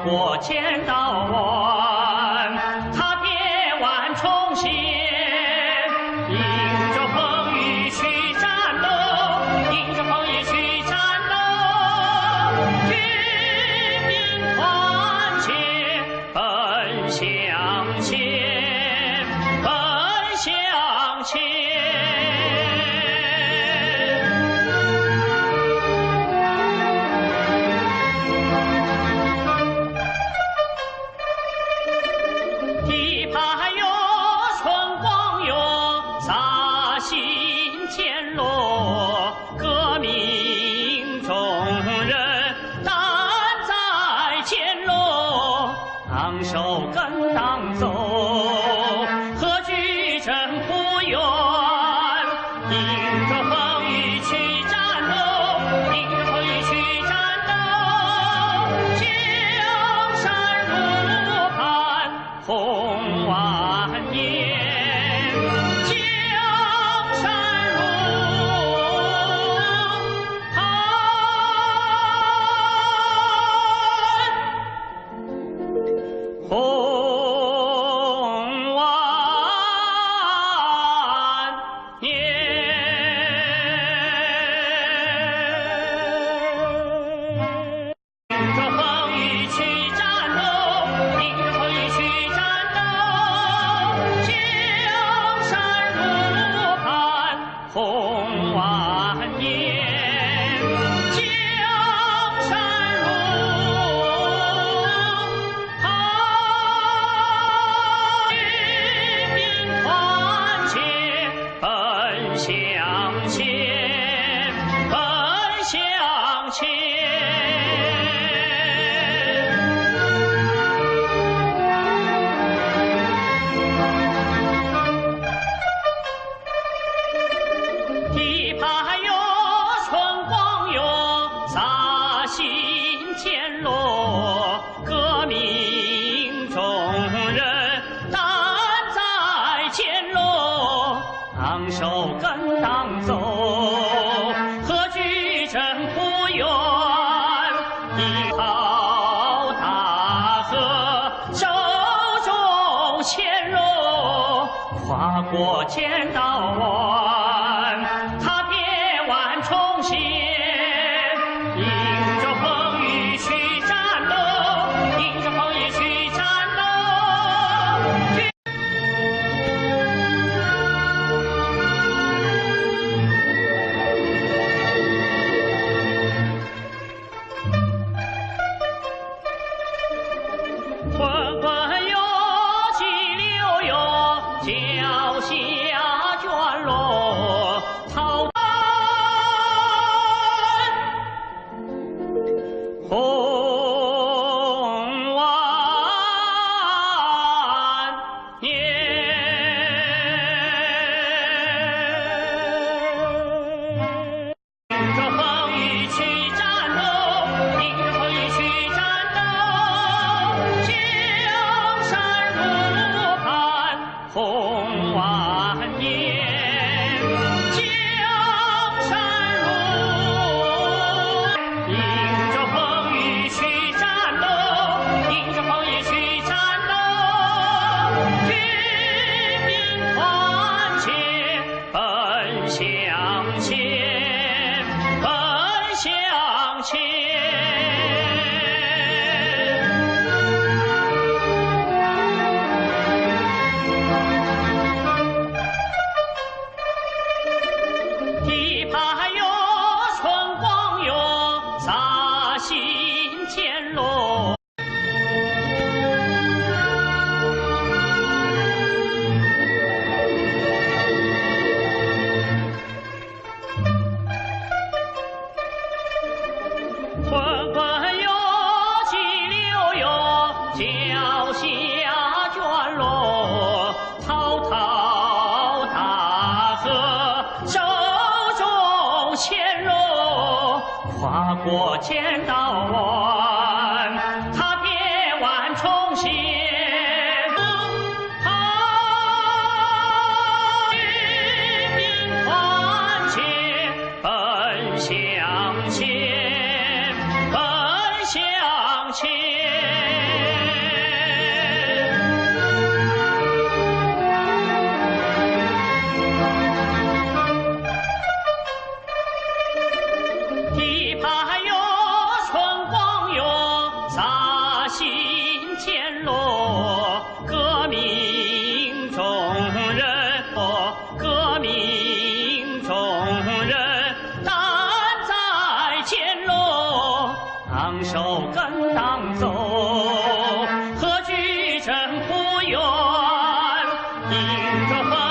过千道弯，踏遍万重险，迎着风雨去战斗，迎着风雨去战斗，军兵团结，奔向前，奔向前。 革命中人担在肩落，昂首跟党走，何惧征不远？迎着风雨去战斗，迎着风雨去战斗，江山如盼红万年。 红万年，迎着风雨去战斗，迎着风雨去战斗，江山如盼红万年。 向前，奔向前。地盘哟，春光哟，洒新天落，革命中人担在肩落。 昂首跟党走，何惧征不远？一号大河，手中牵落，跨过千道弯，踏遍万重险，迎着风雨去战斗，迎着风雨去战斗。 滚滚哟，急流哟，脚下卷落草根，红万年。迎着风雨去战斗，迎着风雨去战斗。 红万年，江山如迎着风雨去战斗，迎着风雨去战斗，军兵团结，奔向前，奔向前。 地盘哟，春光哟，洒新天落。滚滚哟，急流哟，脚下卷落，滔滔大河，手。 牵落，跨过千道弯，踏遍万重险。军兵团结，奔向前，奔向前。迎着花。